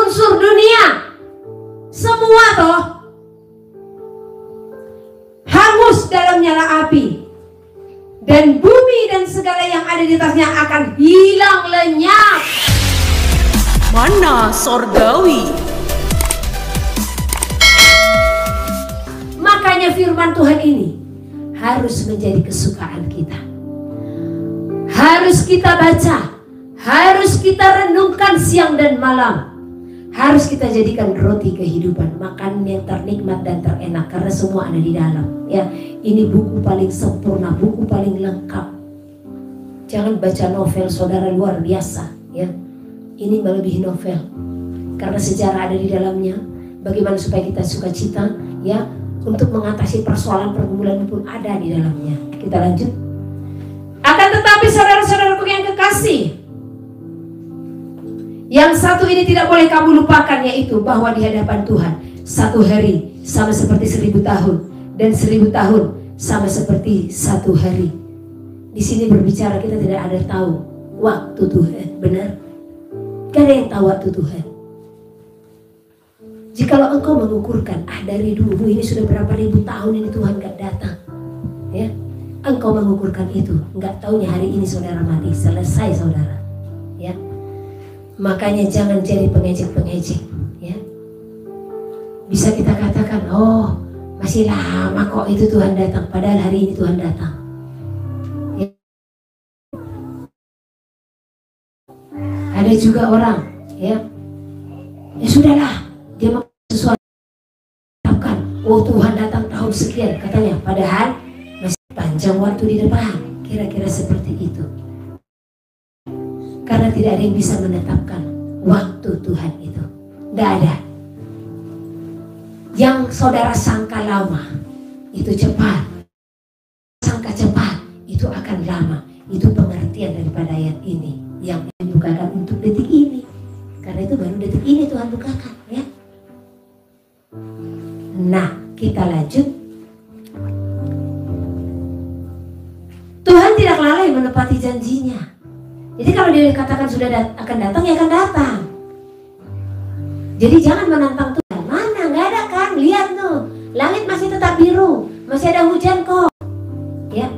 unsur dunia, semua toh hangus dalam nyala api, dan bumi dan segala yang ada di atasnya akan hilang lenyap. Mana sorgawi. Makanya firman Tuhan ini harus menjadi kesukaan kita. Harus kita baca, harus kita renungkan siang dan malam. Harus kita jadikan roti kehidupan, makanan yang ternikmat dan terenak, karena semua ada di dalam. Ya, ini buku paling sempurna, buku paling lengkap. Jangan baca novel saudara luar biasa, ya. Ini melebihi novel, karena sejarah ada di dalamnya. Bagaimana supaya kita sukacita, ya, untuk mengatasi persoalan pergumulan pun ada di dalamnya. Kita lanjut. Akan tetapi saudara-saudaraku yang kekasih, yang satu ini tidak boleh kamu lupakan, yaitu bahwa di hadapan Tuhan satu hari sama seperti 1000 tahun, dan 1000 tahun sama seperti satu hari. Di sini berbicara kita tidak ada tahu waktu Tuhan, benar? Gak ada yang tahu waktu Tuhan. Jikalau engkau mengukurkan, dari dulu ini sudah berapa ribu tahun ini Tuhan gak datang, ya, engkau mengukurkan itu, gak taunya hari ini saudara mati, selesai saudara, ya. Makanya jangan jadi pengejek-pengejek, ya. Bisa kita katakan, oh masih lama kok itu Tuhan datang, padahal hari ini Tuhan datang, ya. Ada juga orang, ya sudahlah, dia mau sesuatu, oh Tuhan datang tahun sekian katanya, padahal masih panjang waktu di depan. Kira-kira seperti itu. Karena tidak ada yang bisa menetapkan waktu Tuhan itu. Tidak ada. Yang saudara sangka lama, itu cepat. Sangka cepat, itu akan lama. Itu pengertian daripada ayat ini, yang dibukakan untuk detik ini. Karena itu baru detik ini Tuhan bukakan, ya. Nah, kita lanjut. Tuhan tidak lalai menepati janjinya. Jadi kalau dia katakan sudah akan datang, ya akan datang. Jadi jangan menantang Tuhan. Mana, nggak ada kan? Lihat tuh, langit masih tetap biru, masih ada hujan kok. Ya,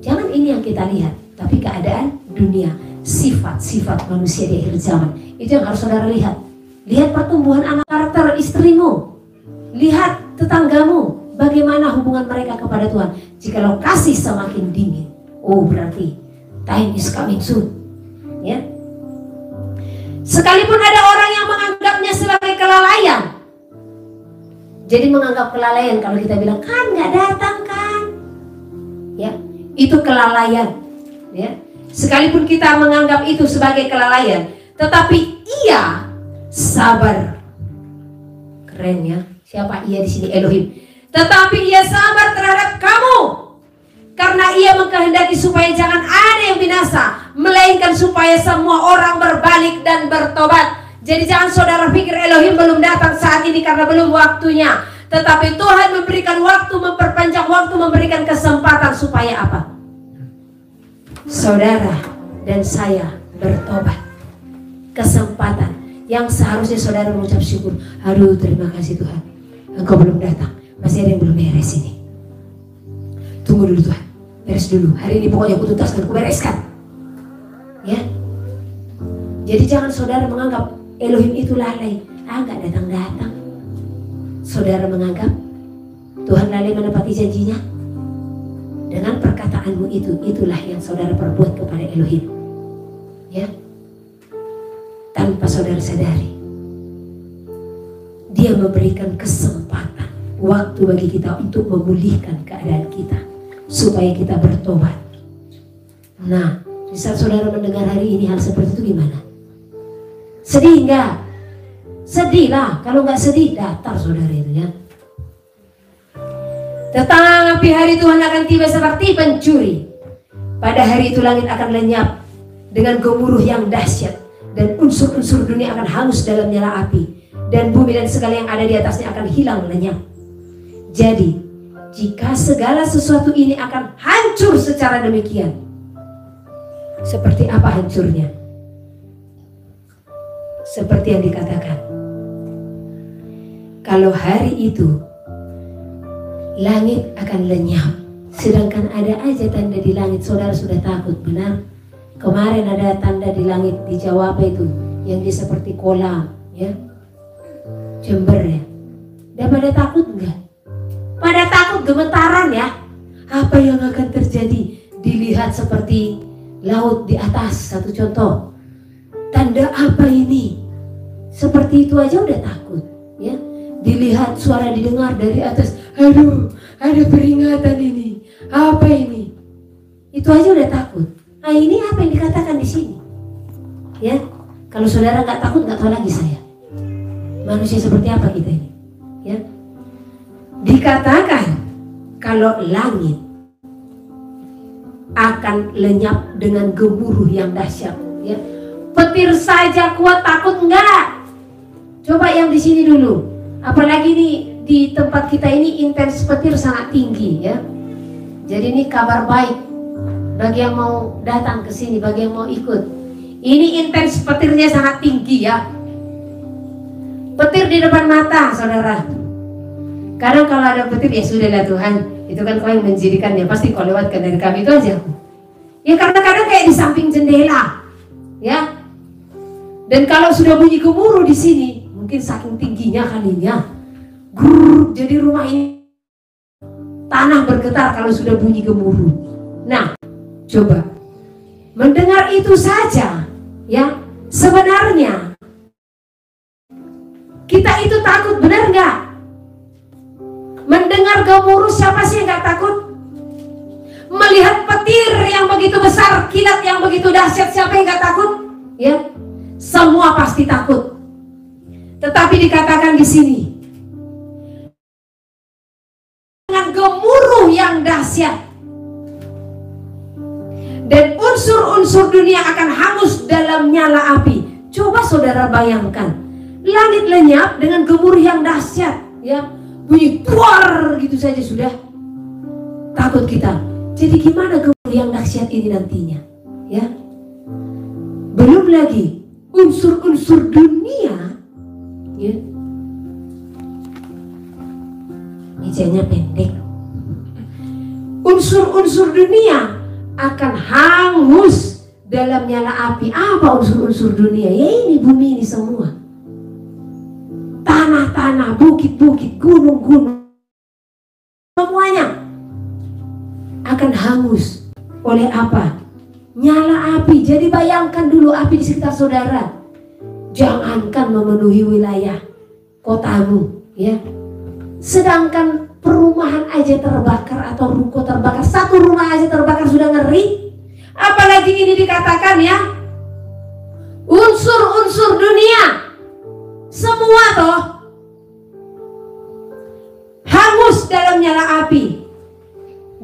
jangan ini yang kita lihat, tapi keadaan dunia, sifat-sifat manusia di akhir zaman. Itu yang harus saudara lihat. Lihat pertumbuhan anak karakter istrimu. Lihat tetanggamu, bagaimana hubungan mereka kepada Tuhan. Jikalau kasih semakin dingin, oh berarti time is coming soon, ya. Sekalipun ada orang yang menganggapnya sebagai kelalaian. Jadi menganggap kelalaian kalau kita bilang kan nggak datang kan, ya, itu kelalaian, ya. Sekalipun kita menganggap itu sebagai kelalaian, tetapi ia sabar. Keren ya. Siapa ia di sini? Elohim. Tetapi ia sabar terhadap kamu, karena ia mengkehendaki supaya jangan ada yang binasa, melainkan supaya semua orang berbalik dan bertobat. Jadi jangan saudara pikir Elohim belum datang saat ini karena belum waktunya. Tetapi Tuhan memberikan waktu, memperpanjang waktu, memberikan kesempatan supaya apa? Saudara dan saya bertobat. Kesempatan yang seharusnya saudara mengucap syukur. Aduh, terima kasih Tuhan, Engkau belum datang, masih ada yang belum beres ini. Tunggu dulu Tuhan, beres dulu. Hari ini pokoknya aku tuntaskan, aku bereskan, ya. Jadi jangan saudara menganggap Elohim itu lalai, nggak datang-datang. Saudara menganggap Tuhan lalai menepati janjinya. Dengan perkataanmu itu, itulah yang saudara perbuat kepada Elohim, ya. Tanpa saudara sadari, Dia memberikan kesempatan, waktu bagi kita untuk memulihkan keadaan kita, supaya kita bertobat. Nah, di saat saudara mendengar hari ini hal seperti itu gimana? Sedih nggak? Sedih lah. Kalau nggak sedih, datar saudara itu, ya. Tetapi hari Tuhan akan tiba seperti pencuri. Pada hari itu langit akan lenyap dengan gemuruh yang dahsyat, dan unsur-unsur dunia akan hangus dalam nyala api, dan bumi dan segala yang ada di atasnya akan hilang lenyap. Jadi, jika segala sesuatu ini akan hancur secara demikian, seperti apa hancurnya? seperti yang dikatakan. Kalau hari itu langit akan lenyap, sedangkan ada aja tanda di langit, saudara sudah takut, benar? Kemarin ada tanda di langit di Jawa apa itu, yang dia seperti kolam, ya, Jember ya. Dan pada takut enggak? Pada takut, gemetaran ya. Apa yang akan terjadi? Dilihat seperti laut di atas, satu contoh. Tanda apa ini? Seperti itu aja udah takut, ya. Dilihat, suara didengar dari atas, aduh, ada peringatan ini. Apa ini? Itu aja udah takut. Nah, ini apa yang dikatakan di sini? Ya, kalau saudara nggak takut, nggak tahu lagi saya. Manusia seperti apa kita ini? Ya, dikatakan kalau langit akan lenyap dengan gemuruh yang dahsyat. Ya, petir saja kuat, takut enggak? Coba yang di sini dulu. Apalagi nih di tempat kita ini intens petir sangat tinggi ya. Jadi ini kabar baik bagi yang mau datang ke sini, bagi yang mau ikut. Ini intens petirnya sangat tinggi ya. Petir di depan mata, saudara. Kadang kalau ada petir ya sudahlah Tuhan, itu kan kau yang menjadikannya, pasti kau lewatkan dari kami, itu aja. Ya karena kadang kayak di samping jendela, ya. Dan kalau sudah bunyi gemuruh di sini, mungkin saking tingginya kalinya, jadi rumah ini tanah bergetar kalau sudah bunyi gemuruh. Nah, coba mendengar itu saja, ya. Sebenarnya kita itu takut, benar nggak? Mendengar gemuruh, siapa sih yang nggak takut? Melihat petir yang begitu besar, kilat yang begitu dahsyat, siapa yang nggak takut? Ya, semua pasti takut. Tetapi dikatakan di sini, dengan gemuruh yang dahsyat, dan unsur-unsur dunia akan hangus dalam nyala api. Coba saudara bayangkan, langit lenyap dengan gemuruh yang dahsyat, ya, bunyi puar gitu saja sudah takut kita. Jadi gimana gemuruh yang dahsyat ini nantinya, ya? Belum lagi unsur-unsur dunia, ya. Mejanya pendek. Unsur-unsur dunia akan hangus dalam nyala api. Apa unsur-unsur dunia? Ya ini bumi ini semua. Tanah-tanah, bukit-bukit, gunung-gunung, semuanya akan hangus oleh apa? Nyala api. Jadi bayangkan dulu api di sekitar saudara. Jangankan memenuhi wilayah kotamu, ya. Sedangkan perumahan aja terbakar atau ruko terbakar, satu rumah aja terbakar sudah ngeri. Apalagi ini dikatakan ya, unsur-unsur dunia semua toh hangus dalam nyala api,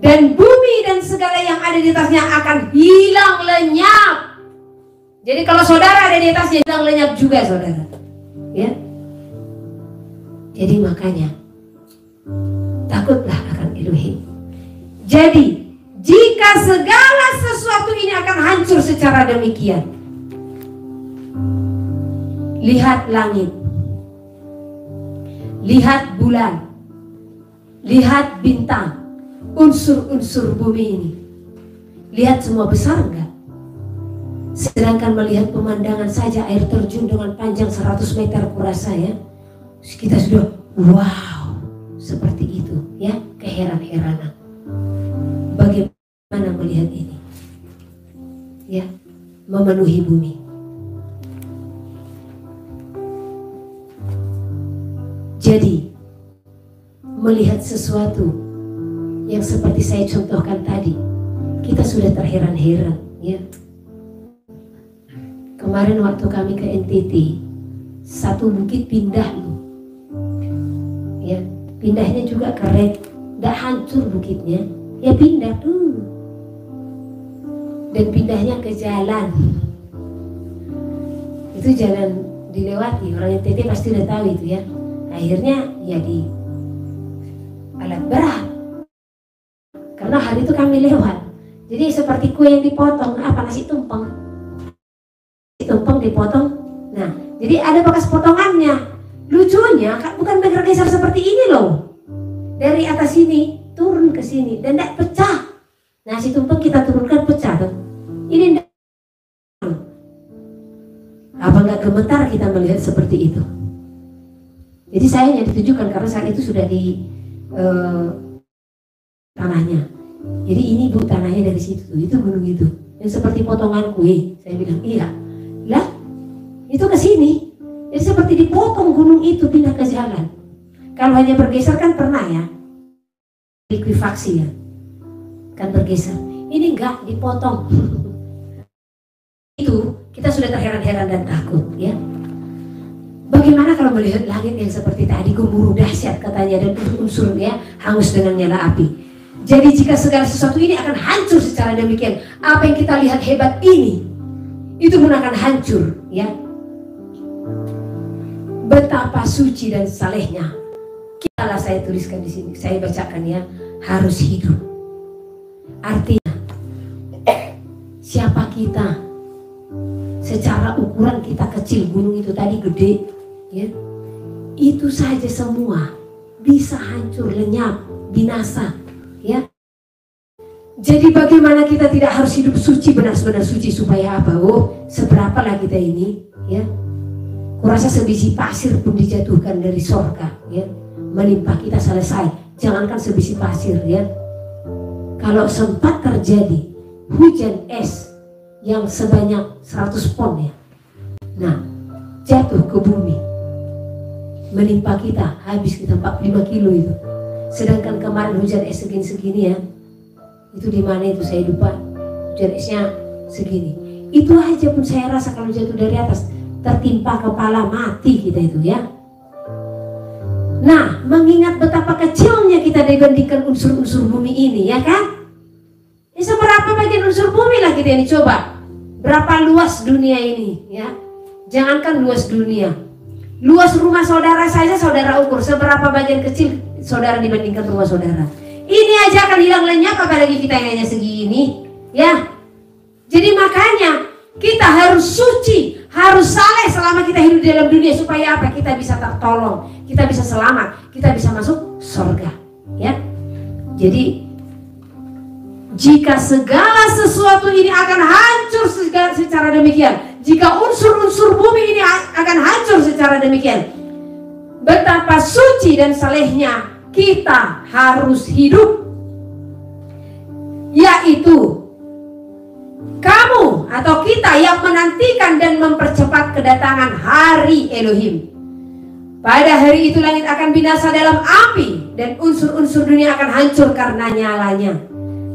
dan bumi dan segala yang ada di atasnya akan hilang lenyap. Jadi kalau saudara ada di atasnya, hilang lenyap juga saudara, ya. Jadi makanya takutlah akan Elohim. Jadi jika segala sesuatu ini akan hancur secara demikian, lihat langit, lihat bulan, lihat bintang, unsur-unsur bumi ini, lihat semua besar enggak? Sedangkan melihat pemandangan saja, air terjun dengan panjang 100 meter kurasa ya, kita sudah wow, seperti itu ya, keheran-heranan. Bagaimana melihat ini ya, memenuhi bumi. Jadi melihat sesuatu yang seperti saya contohkan tadi, kita sudah terheran-heran ya. Kemarin waktu kami ke NTT, satu bukit pindah loh, ya, pindahnya juga keren, tidak hancur bukitnya, ya pindah tuh, dan pindahnya ke jalan, itu jalan dilewati, orang NTT pasti udah tahu itu ya. Akhirnya ya di alat berat, karena hari itu kami lewat, jadi seperti kue yang dipotong, apa nasi tumpeng dipotong. Nah, jadi Jadi ada bekas potongannya. Lucunya bukan bergeser seperti ini loh. Dari atas sini turun ke sini dan tidak pecah. Nasi tumpeng kita turunkan pecah tuh. Ini enggak. Apa nggak gemetar kita melihat seperti itu? Jadi saya hanya ditujukan karena saat itu sudah di tanahnya. Jadi ini bu tanahnya dari situ, itu gunung itu. Yang seperti potongan kue. Saya bilang iya. Lah itu ke sini. Jadi seperti dipotong gunung itu pindah ke jalan. Kalau hanya bergeser kan pernah ya. Likuifaksi ya. Kan bergeser. Ini enggak dipotong. Itu kita sudah terheran-heran dan takut ya. Bagaimana kalau melihat langit yang seperti tadi, gemuruh dahsyat katanya dan unsurnya hangus dengan nyala api. Jadi jika segala sesuatu ini akan hancur secara demikian, apa yang kita lihat hebat ini itu pun akan hancur ya. Betapa suci dan salehnya. Kitalah saya tuliskan di sini, saya bacakan ya, harus hidup. Artinya siapa kita? Secara ukuran kita kecil, gunung itu tadi gede ya. Itu saja semua bisa hancur, lenyap, binasa ya. Jadi bagaimana kita tidak harus hidup suci, benar-benar suci supaya apa? Oh, seberapa lah kita ini ya. Kurasa sebiji pasir pun dijatuhkan dari sorga ya, menimpa kita selesai. Jangankan sebiji pasir ya. Kalau sempat terjadi hujan es yang sebanyak 100 pon ya, nah jatuh ke bumi menimpa kita, habis kita 45 kilo itu. Sedangkan kemarin hujan es segini-segini ya, itu di mana itu saya lupa, hujan esnya segini. Itu aja pun saya rasa kalau jatuh dari atas tertimpa kepala mati kita itu ya. Nah, mengingat betapa kecilnya kita dibandingkan unsur-unsur bumi ini ya kan. Ini seberapa bagian unsur bumi lah kita ini, coba. Berapa luas dunia ini ya. Jangankan luas dunia, luas rumah saudara saja saudara ukur seberapa bagian kecil saudara dibandingkan rumah saudara. Ini aja akan hilang lenyap, apalagi kita yang hanya segini ya. Jadi makanya kita harus suci, harus saleh selama kita hidup di dalam dunia, supaya apa? Kita bisa tertolong, kita bisa selamat, kita bisa masuk surga ya. Jadi jika segala sesuatu ini akan hancur secara demikian, jika unsur-unsur bumi ini akan hancur secara demikian, betapa suci dan salehnya kita harus hidup, yaitu kamu atau kita yang menantikan dan mempercepat kedatangan hari Elohim. Pada hari itu langit akan binasa dalam api dan unsur-unsur dunia akan hancur karena nyalanya.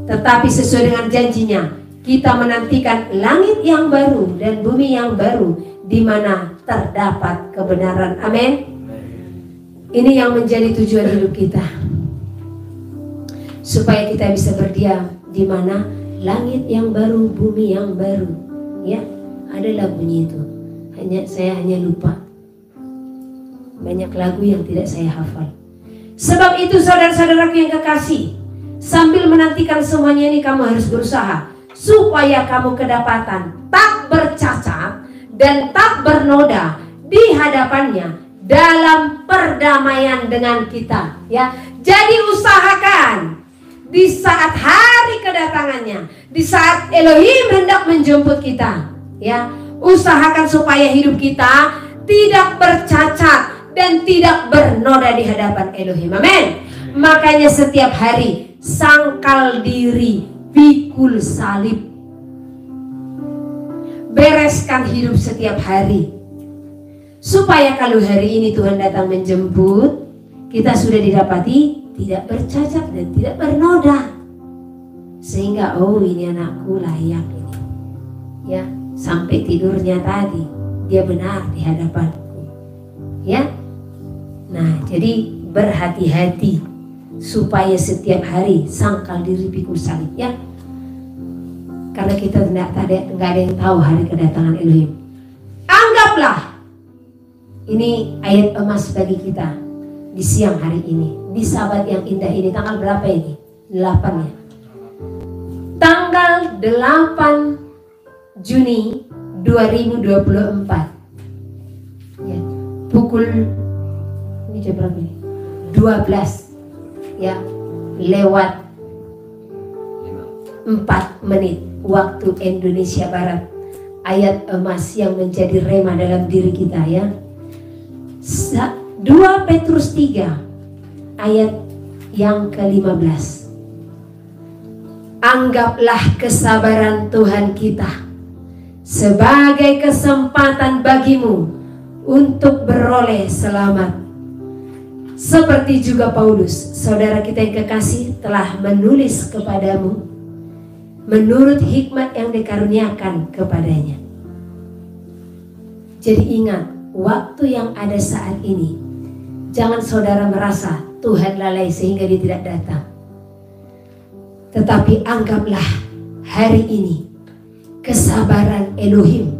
Tetapi sesuai dengan janjinya, kita menantikan langit yang baru dan bumi yang baru di mana terdapat kebenaran. Amin. Ini yang menjadi tujuan hidup kita, supaya kita bisa berdiam di mana langit yang baru, bumi yang baru. Ya, ada lagunya itu. Saya hanya lupa. Banyak lagu yang tidak saya hafal. Sebab itu saudara-saudaraku yang kekasih, sambil menantikan semuanya ini kamu harus berusaha supaya kamu kedapatan tak bercacat dan tak bernoda di hadapannya dalam perdamaian dengan kita ya. Jadi usahakan di saat hari kedatangannya, di saat Elohim hendak menjemput kita ya, usahakan supaya hidup kita tidak bercacat dan tidak bernoda di hadapan Elohim. Amin. Makanya setiap hari sangkal diri, pikul salib, bereskan hidup setiap hari, supaya kalau hari ini Tuhan datang menjemput, kita sudah didapati tidak bercacat dan tidak bernoda, sehingga oh ini anakku layak ini ya, sampai tidurnya tadi dia benar di hadapanku ya. Nah, jadi berhati-hati supaya setiap hari sangkal diri, pikul salib ya, karena kita tidak ada yang tahu hari kedatangan Elohim. Anggaplah ini ayat emas bagi kita di siang hari ini, di Sabat yang indah ini. Tanggal berapa ini? 8 ya. Tanggal 8 Juni 2024. pukul ini jam berapa ini? 12 ya, lewat 4 menit waktu Indonesia Barat. Ayat emas yang menjadi rema dalam diri kita ya. 2 Petrus 3 ayat yang ke-15. Anggaplah kesabaran Tuhan kita sebagai kesempatan bagimu untuk beroleh selamat. Seperti juga Paulus, saudara kita yang kekasih, telah menulis kepadamu menurut hikmat yang dikaruniakan kepadanya. Jadi ingat, waktu yang ada saat ini, jangan saudara merasa Tuhan lalai sehingga dia tidak datang. Tetapi anggaplah hari ini kesabaran Elohim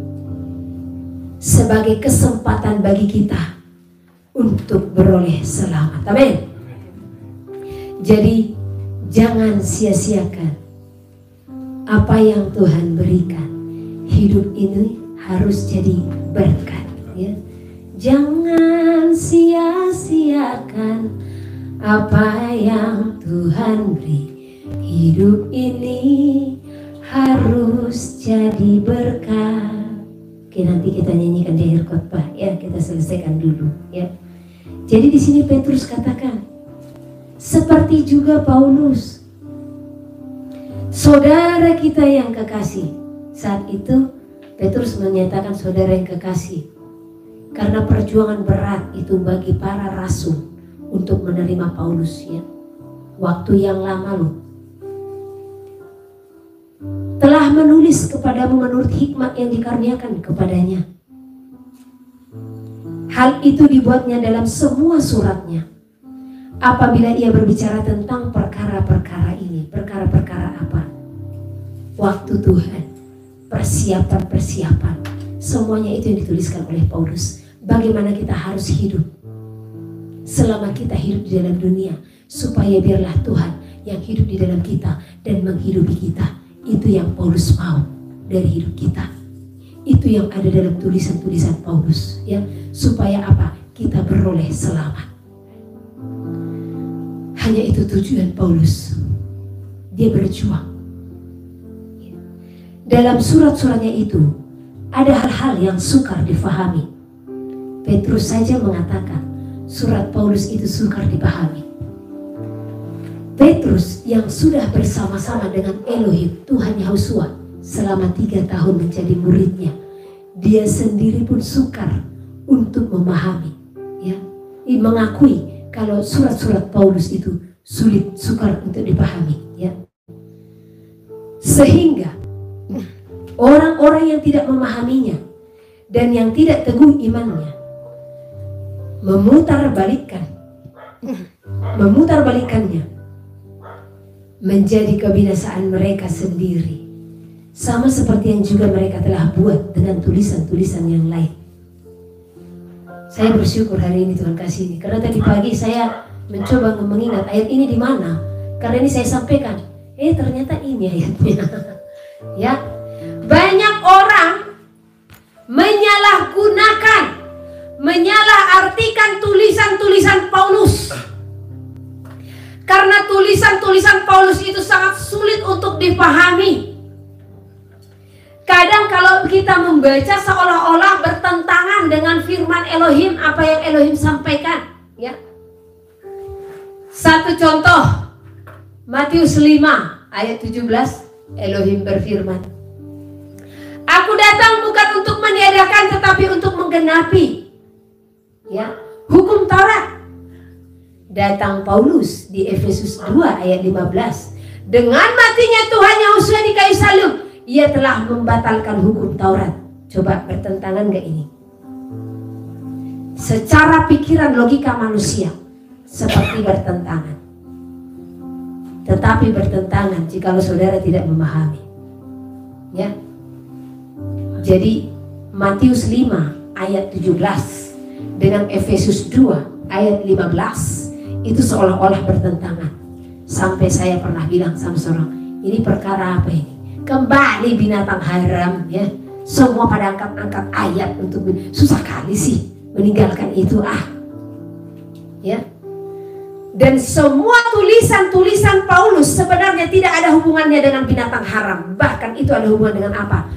sebagai kesempatan bagi kita untuk beroleh selamat. Amin. Jadi jangan sia-siakan apa yang Tuhan berikan. Hidup ini harus jadi berkat ya. Jangan sia-siakan apa yang Tuhan beri. Hidup ini harus jadi berkat. Oke, nanti kita nyanyikan di akhir khotbah ya, kita selesaikan dulu ya. Jadi di sini Petrus katakan, seperti juga Paulus, saudara kita yang kekasih. Saat itu Petrus menyatakan saudara yang kekasih, karena perjuangan berat itu bagi para rasul untuk menerima Paulus ya. Waktu yang lama loh. Telah menulis kepadamu menurut hikmat yang dikaruniakan kepadanya. Hal itu dibuatnya dalam semua suratnya. Apabila ia berbicara tentang perkara-perkara ini. Perkara-perkara apa? Waktu Tuhan, persiapan-persiapan. Semuanya itu yang dituliskan oleh Paulus. Bagaimana kita harus hidup selama kita hidup di dalam dunia, supaya biarlah Tuhan yang hidup di dalam kita dan menghidupi kita. Itu yang Paulus mau dari hidup kita. Itu yang ada dalam tulisan-tulisan Paulus ya, supaya apa? Kita beroleh selamat. Hanya itu tujuan Paulus. Dia berjuang. Dalam surat-suratnya itu ada hal-hal yang sukar difahami. Petrus saja mengatakan surat Paulus itu sukar dipahami. Petrus yang sudah bersama-sama dengan Elohim, Tuhan Yahusua, selama 3 tahun menjadi muridnya, dia sendiri pun sukar untuk memahami, ya, mengakui kalau surat-surat Paulus itu sukar untuk dipahami, ya. Sehingga orang-orang yang tidak memahaminya dan yang tidak teguh imannya memutarbalikkannya menjadi kebinasaan mereka sendiri, sama seperti yang juga mereka telah buat dengan tulisan-tulisan yang lain. Saya bersyukur hari ini Tuhan kasih ini, karena tadi pagi saya mencoba mengingat ayat ini di mana, karena ini saya sampaikan, ternyata ini ayatnya. Ya, banyak orang menyalahartikan tulisan-tulisan Paulus. Karena tulisan-tulisan Paulus itu sangat sulit untuk dipahami. Kadang kalau kita membaca seolah-olah bertentangan dengan firman Elohim, apa yang Elohim sampaikan, ya. Satu contoh, Matius 5 ayat 17, Elohim berfirman, Aku datang bukan untuk meniadakan tetapi untuk menggenapi, ya, hukum Taurat. Datang Paulus di Efesus 2 ayat 15. Dengan matinya Tuhan Yahusua di kayu salib, ia telah membatalkan hukum Taurat. Coba bertentangan gak ini? Secara pikiran logika manusia seperti bertentangan. Tetapi bertentangan jikalau saudara tidak memahami. Ya. Jadi Matius 5 ayat 17 dengan Efesus 2 ayat 15 itu seolah-olah bertentangan. Sampai saya pernah bilang sama seorang, ini perkara apa ini? Kembali binatang haram, ya. Semua pada angkat-angkat ayat untuk susah kali sih meninggalkan itu ya. Dan semua tulisan-tulisan Paulus sebenarnya tidak ada hubungannya dengan binatang haram. Bahkan itu ada hubungan dengan apa?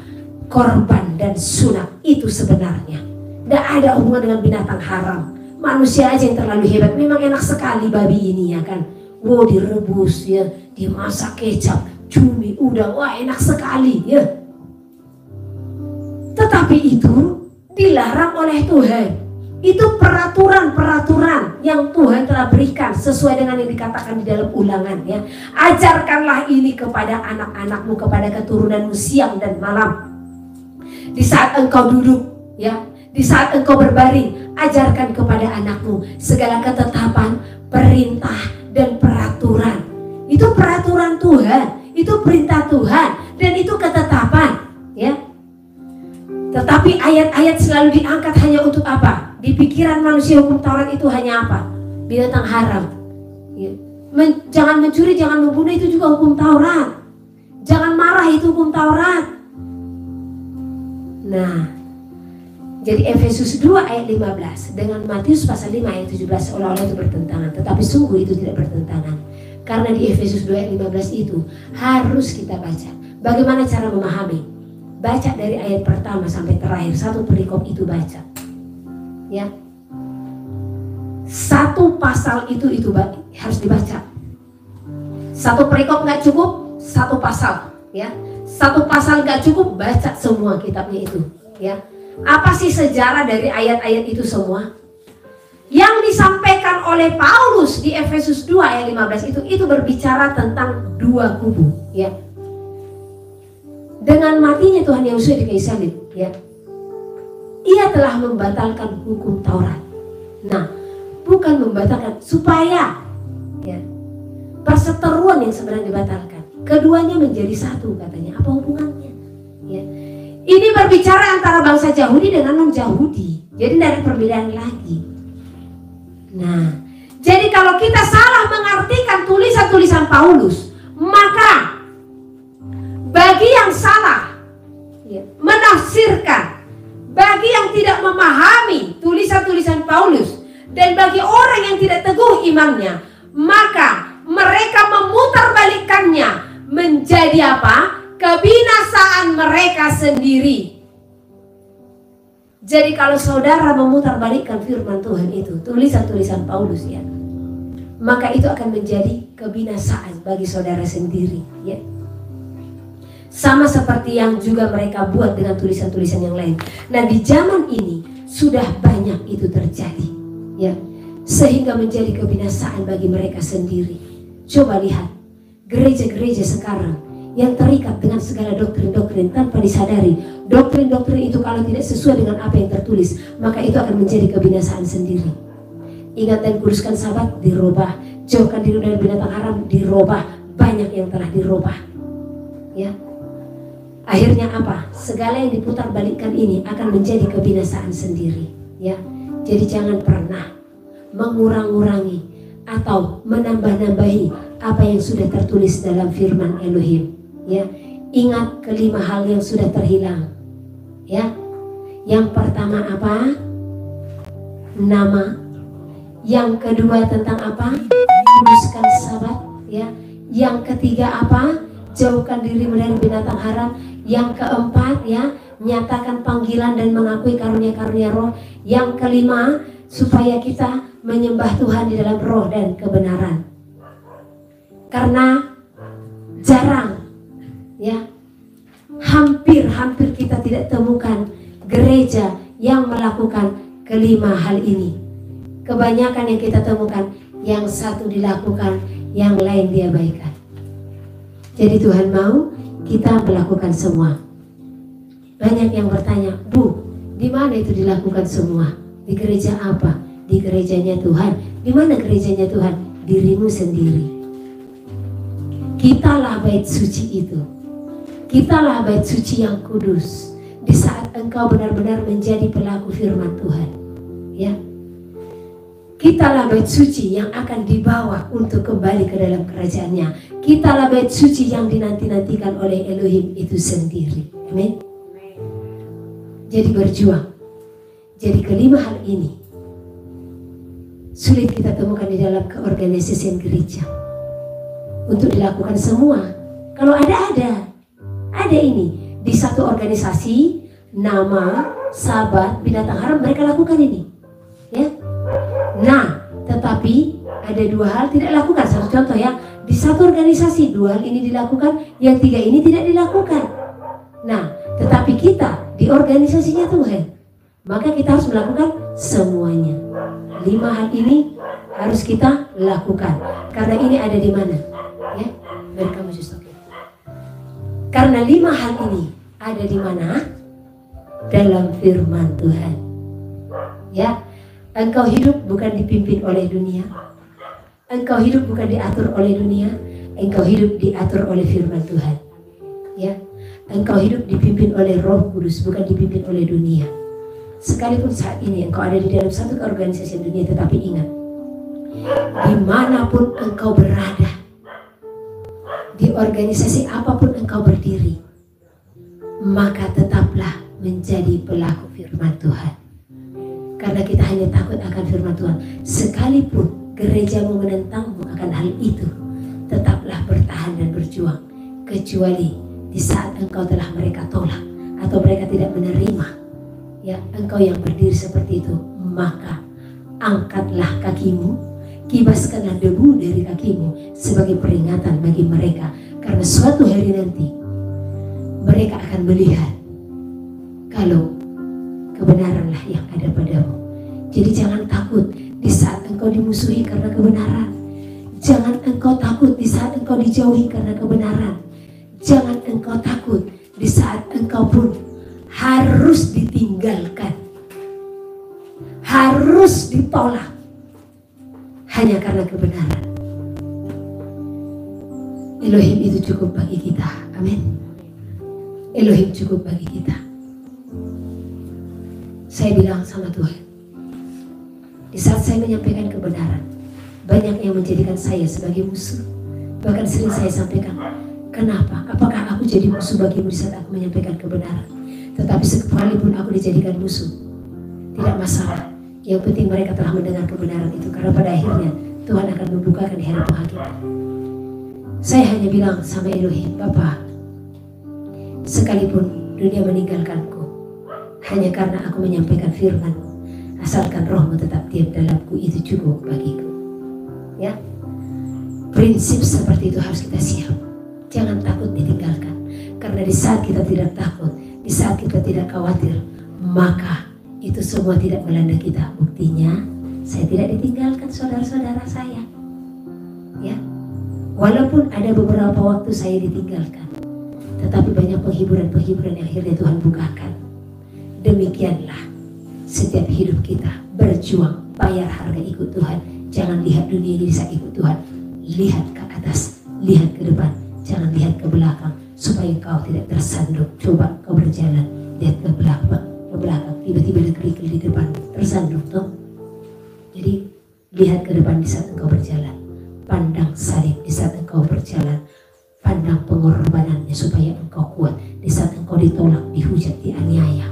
Korban dan sunat. Itu sebenarnya tidak ada hubungan dengan binatang haram. Manusia aja yang terlalu hebat. Memang enak sekali babi ini ya kan. Wow, direbus ya, dimasak kecap, cumi, udang, wah enak sekali ya. Tetapi itu dilarang oleh Tuhan. Itu peraturan-peraturan yang Tuhan telah berikan sesuai dengan yang dikatakan di dalam Ulangan ya. Ajarkanlah ini kepada anak-anakmu, kepada keturunanmu siang dan malam. Di saat engkau duduk ya, di saat engkau berbaring, ajarkan kepada anakmu segala ketetapan, perintah dan peraturan. Itu peraturan Tuhan, itu perintah Tuhan, dan itu ketetapan ya. Tetapi ayat-ayat selalu diangkat hanya untuk apa? Di pikiran manusia hukum Taurat itu hanya apa? Binatang haram ya. Jangan mencuri, jangan membunuh, itu juga hukum Taurat. Jangan marah, itu hukum Taurat. Nah, jadi Efesus 2 ayat 15 dengan Matius pasal 5 ayat 17 seolah-olah itu bertentangan. Tetapi sungguh itu tidak bertentangan. Karena di Efesus 2 ayat 15 itu harus kita baca. Bagaimana cara memahami? Baca dari ayat pertama sampai terakhir, satu perikop itu baca ya. Satu pasal itu harus dibaca. Satu perikop nggak cukup, satu pasal ya. Satu pasal nggak cukup, baca semua kitabnya itu ya. Apa sih sejarah dari ayat-ayat itu semua? Yang disampaikan oleh Paulus di Efesus 2 ayat 15 itu berbicara tentang dua kubu ya. Dengan matinya Tuhan Yesus di kayu salib ya, Ia telah membatalkan hukum Taurat. Nah, bukan membatalkan, supaya ya, perseteruan yang sebenarnya dibatalkan. Keduanya menjadi satu katanya. Apa hubungannya? Ya. Ini berbicara antara bangsa Yahudi dengan non-Yahudi. Jadi tidak ada perbedaan lagi. Nah, jadi kalau kita salah mengartikan tulisan-tulisan Paulus, maka bagi yang salah ya, menafsirkan, bagi yang tidak memahami tulisan-tulisan Paulus, dan bagi orang yang tidak teguh imannya, maka mereka memutarbalikkannya menjadi apa? Kebinasaan mereka sendiri. Jadi kalau saudara memutarbalikkan firman Tuhan itu, tulisan-tulisan Paulus ya, maka itu akan menjadi kebinasaan bagi saudara sendiri ya. Sama seperti yang juga mereka buat dengan tulisan-tulisan yang lain. Nah, di zaman ini sudah banyak itu terjadi ya, sehingga menjadi kebinasaan bagi mereka sendiri. Coba lihat gereja-gereja sekarang yang terikat dengan segala doktrin-doktrin tanpa disadari. Doktrin-doktrin itu kalau tidak sesuai dengan apa yang tertulis, maka itu akan menjadi kebinasaan sendiri. Ingat dan kuduskan Sabat, dirubah. Jauhkan diri dari binatang haram, dirubah. Banyak yang telah dirubah ya. Akhirnya apa? Segala yang diputar balikkan ini akan menjadi kebinasaan sendiri ya. Jadi jangan pernah mengurang-urangi atau menambah-nambahi apa yang sudah tertulis dalam firman Elohim ya. Ingat kelima hal yang sudah terhilang ya. Yang pertama apa? Nama. Yang kedua tentang apa? Kuduskan Sabat ya. Yang ketiga apa? Jauhkan diri dari binatang haram. Yang keempat ya, nyatakan panggilan dan mengakui karunia-karunia roh. Yang kelima, supaya kita menyembah Tuhan di dalam roh dan kebenaran. Karena jarang ya, hampir kita tidak temukan gereja yang melakukan kelima hal ini. Kebanyakan yang kita temukan, yang satu dilakukan, yang lain diabaikan. Jadi Tuhan mau kita melakukan semua. Banyak yang bertanya, Bu, di mana itu dilakukan semua? Di gereja apa? Di gerejanya Tuhan. Di mana gerejanya Tuhan? Dirimu sendiri. Kitalah bait suci itu. Kitalah bait suci yang kudus. Di saat engkau benar-benar menjadi pelaku firman Tuhan ya. Kitalah bait suci yang akan dibawa untuk kembali ke dalam kerajaannya. Kitalah bait suci yang dinanti-nantikan oleh Elohim itu sendiri. Amin. Jadi berjuang. Jadi kelima hal ini sulit kita temukan di dalam keorganisasian gereja untuk dilakukan semua. Kalau ada ini di satu organisasi, nama, sahabat, binatang haram, mereka lakukan ini, ya. Nah, tetapi ada dua hal tidak dilakukan. Satu contoh ya, di satu organisasi dua hal ini dilakukan, yang tiga ini tidak dilakukan. Nah, tetapi kita di organisasinya Tuhan, maka kita harus melakukan semuanya. 5 hal ini harus kita lakukan. Karena ini ada di mana? Ya, mereka maju stop. Karena 5 hal ini ada di mana? Dalam firman Tuhan. Ya, engkau hidup bukan dipimpin oleh dunia. Engkau hidup bukan diatur oleh dunia. Engkau hidup diatur oleh firman Tuhan. Ya, engkau hidup dipimpin oleh Roh Kudus, bukan dipimpin oleh dunia. Sekalipun saat ini engkau ada di dalam satu keorganisasi dunia, tetapi ingat, dimanapun engkau berada, di organisasi apapun engkau berdiri, maka tetaplah menjadi pelaku firman Tuhan. Karena kita hanya takut akan firman Tuhan. Sekalipun gerejamu menentangmu akan hal itu, tetaplah bertahan dan berjuang. Kecuali di saat engkau telah mereka tolak atau mereka tidak menerima, ya, engkau yang berdiri seperti itu, maka angkatlah kakimu, kibaskanlah debu dari kakimu sebagai peringatan bagi mereka. Karena suatu hari nanti mereka akan melihat kalau kebenaranlah yang ada padamu. Jadi jangan takut di saat engkau dimusuhi karena kebenaran. Jangan engkau takut di saat engkau dijauhi karena kebenaran. Jangan engkau takut di saat engkau pun harus ditinggalkan, harus ditolak hanya karena kebenaran. Elohim itu cukup bagi kita. Amin. Elohim cukup bagi kita. Saya bilang sama Tuhan, di saat saya menyampaikan kebenaran, banyak yang menjadikan saya sebagai musuh. Bahkan sering saya sampaikan, kenapa? Apakah aku jadi musuh bagimu di saat aku menyampaikan kebenaran? Tetapi sekalipun aku dijadikan musuh, tidak masalah. Yang penting mereka telah mendengar kebenaran itu. Karena pada akhirnya Tuhan akan membukakan di hari penghakiman. Saya hanya bilang sama Elohim, Bapa, sekalipun dunia meninggalkanku, hanya karena aku menyampaikan firman-Mu, asalkan Roh-Mu tetap diam dalamku, itu cukup bagiku. Ya, prinsip seperti itu harus kita siap. Jangan takut ditinggalkan. Karena di saat kita tidak takut, di saat kita tidak khawatir, maka itu semua tidak melanda kita. Buktinya, saya tidak ditinggalkan saudara-saudara saya. Ya, walaupun ada beberapa waktu saya ditinggalkan, tetapi banyak penghiburan-penghiburan yang akhirnya Tuhan bukakan. Demikianlah setiap hidup kita, berjuang, bayar harga ikut Tuhan. Jangan lihat dunia ini saat ikut Tuhan. Lihat ke atas, lihat ke depan, jangan lihat ke belakang, supaya kau tidak tersandung. Coba kau berjalan, lihat ke belakang, tiba-tiba ada kerikil di depan, tersandung toh. Jadi lihat ke depan di saat engkau berjalan, pandang salib di saat engkau berjalan, pandang pengorbanannya supaya engkau kuat di saat engkau ditolak, dihujat, dianiaya.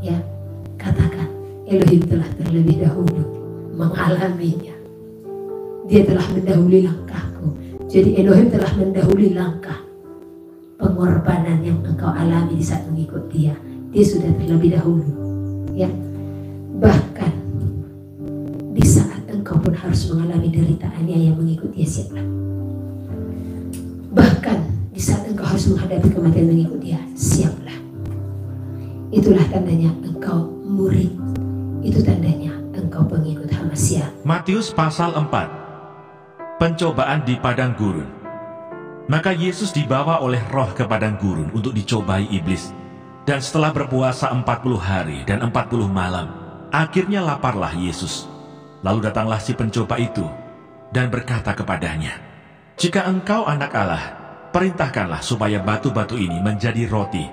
Ya, katakan Elohim telah terlebih dahulu mengalaminya. Dia telah mendahului langkahku. Jadi Elohim telah mendahului langkah pengorbanan yang engkau alami di saat mengikut Dia. Dia sudah terlebih dahulu. Ya, bahkan di saat engkau pun harus mengalami derita aniaya mengikut Dia, siaplah. Bahkan di saat engkau harus menghadapi kematian mengikut Dia, siaplah. Itulah tandanya engkau murid. Itu tandanya engkau pengikut Hamasiah. Matius pasal 4. Pencobaan di padang gurun. Maka Yesus dibawa oleh Roh ke padang gurun untuk dicobai iblis. Dan setelah berpuasa 40 hari dan 40 malam, akhirnya laparlah Yesus. Lalu datanglah si pencoba itu dan berkata kepadanya, "Jika engkau anak Allah, perintahkanlah supaya batu-batu ini menjadi roti."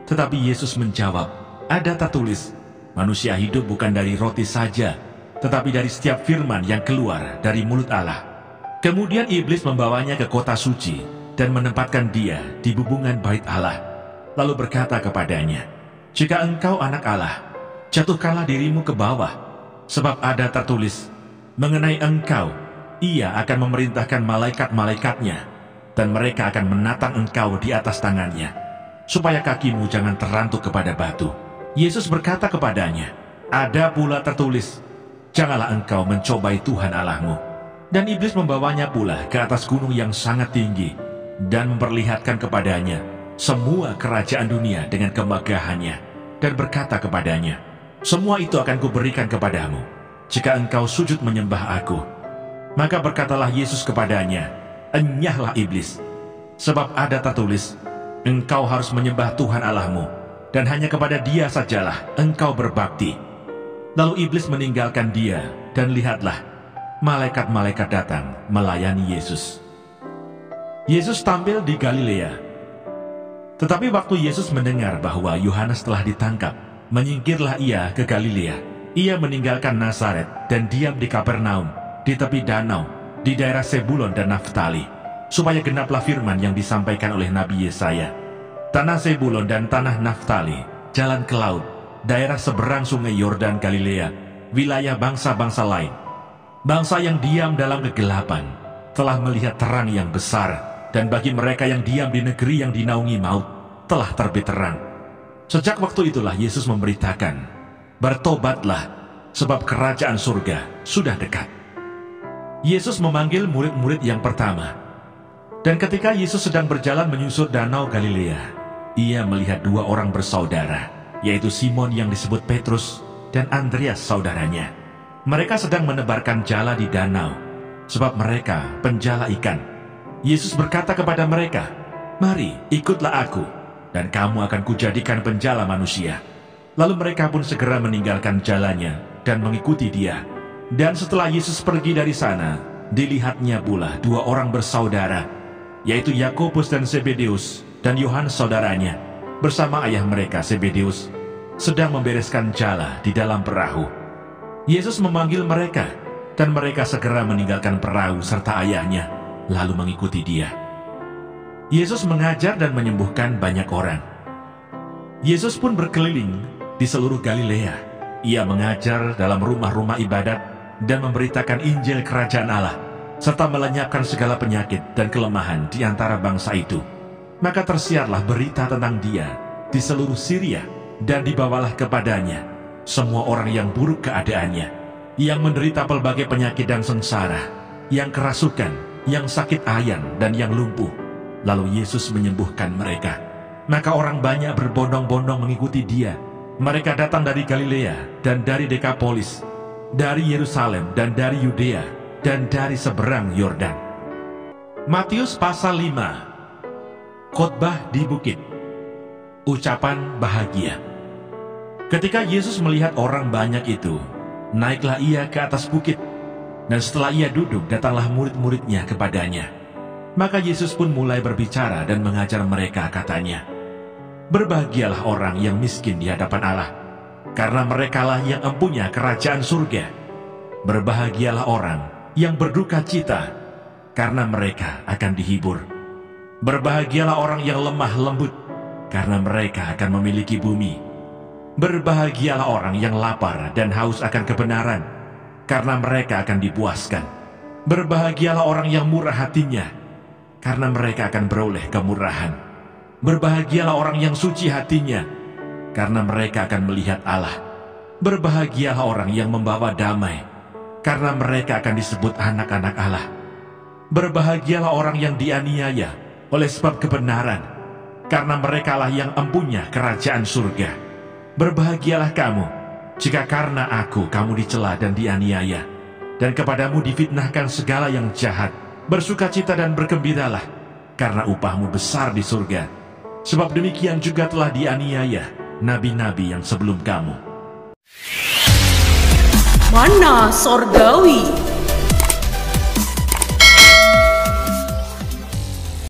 Tetapi Yesus menjawab, "Ada tertulis, manusia hidup bukan dari roti saja, tetapi dari setiap firman yang keluar dari mulut Allah." Kemudian iblis membawanya ke kota suci dan menempatkan dia di bubungan bait Allah. Lalu berkata kepadanya, "Jika engkau anak Allah, jatuhkanlah dirimu ke bawah, sebab ada tertulis, mengenai engkau, ia akan memerintahkan malaikat-malaikatnya, dan mereka akan menatang engkau di atas tangannya, supaya kakimu jangan terantuk kepada batu. Yesus berkata kepadanya, ada pula tertulis, janganlah engkau mencobai Tuhan Allahmu. Dan iblis membawanya pula ke atas gunung yang sangat tinggi, dan memperlihatkan kepadanya semua kerajaan dunia dengan kemegahannya, dan berkata kepadanya, semua itu akan kuberikan kepadamu, jika engkau sujud menyembah aku. Maka berkatalah Yesus kepadanya, enyahlah iblis, sebab ada tertulis, engkau harus menyembah Tuhan Allahmu, dan hanya kepada Dia sajalah engkau berbakti. Lalu iblis meninggalkan dia, dan lihatlah, malaikat-malaikat datang melayani Yesus. Yesus tampil di Galilea. Tetapi waktu Yesus mendengar bahwa Yohanes telah ditangkap, menyingkirlah ia ke Galilea. Ia meninggalkan Nazaret dan diam di Kapernaum, di tepi danau, di daerah Sebulon dan Naftali, supaya genaplah firman yang disampaikan oleh Nabi Yesaya. Tanah Sebulon dan tanah Naftali, jalan ke laut, daerah seberang sungai Yordan Galilea, wilayah bangsa-bangsa lain. Bangsa yang diam dalam kegelapan telah melihat terang yang besar, dan bagi mereka yang diam di negeri yang dinaungi maut telah terbit terang. Sejak waktu itulah Yesus memberitakan, bertobatlah, sebab kerajaan surga sudah dekat. Yesus memanggil murid-murid yang pertama. Dan ketika Yesus sedang berjalan menyusur danau Galilea, ia melihat dua orang bersaudara, yaitu Simon yang disebut Petrus dan Andreas saudaranya. Mereka sedang menebarkan jala di danau, sebab mereka penjala ikan. Yesus berkata kepada mereka, mari ikutlah aku, dan kamu akan kujadikan penjala manusia. Lalu mereka pun segera meninggalkan jalannya dan mengikuti dia. Dan setelah Yesus pergi dari sana, dilihatnya pula dua orang bersaudara, yaitu Yakobus dan Zebedeus, dan Yohanes saudaranya, bersama ayah mereka Zebedeus, sedang membereskan jala di dalam perahu. Yesus memanggil mereka, dan mereka segera meninggalkan perahu serta ayahnya, lalu mengikuti dia. Yesus mengajar dan menyembuhkan banyak orang. Yesus pun berkeliling di seluruh Galilea. Ia mengajar dalam rumah-rumah ibadat dan memberitakan Injil Kerajaan Allah, serta melenyapkan segala penyakit dan kelemahan di antara bangsa itu. Maka tersiarlah berita tentang dia di seluruh Syria, dan dibawalah kepadanya semua orang yang buruk keadaannya, yang menderita pelbagai penyakit dan sengsara, yang kerasukan, yang sakit ayan, dan yang lumpuh. Lalu Yesus menyembuhkan mereka. Maka orang banyak berbondong-bondong mengikuti dia. Mereka datang dari Galilea dan dari Dekapolis, dari Yerusalem dan dari Yudea, dan dari seberang Yordan. Matius pasal 5. Khotbah di bukit. Ucapan bahagia. Ketika Yesus melihat orang banyak itu, naiklah ia ke atas bukit, dan setelah ia duduk, datanglah murid-muridnya kepadanya. Maka Yesus pun mulai berbicara dan mengajar mereka, katanya, berbahagialah orang yang miskin di hadapan Allah, karena merekalah yang empunya kerajaan surga. Berbahagialah orang yang berduka cita, karena mereka akan dihibur. Berbahagialah orang yang lemah lembut, karena mereka akan memiliki bumi. Berbahagialah orang yang lapar dan haus akan kebenaran, karena mereka akan dipuaskan. Berbahagialah orang yang murah hatinya, karena mereka akan beroleh kemurahan. Berbahagialah orang yang suci hatinya, karena mereka akan melihat Allah. Berbahagialah orang yang membawa damai, karena mereka akan disebut anak-anak Allah. Berbahagialah orang yang dianiaya oleh sebab kebenaran, karena merekalah yang empunya kerajaan surga. Berbahagialah kamu, jika karena aku kamu dicela dan dianiaya, dan kepadamu difitnahkan segala yang jahat. Bersukacita dan bergembiralah, karena upahmu besar di surga. Sebab demikian juga telah dianiaya nabi-nabi yang sebelum kamu. Mana Sorgawi.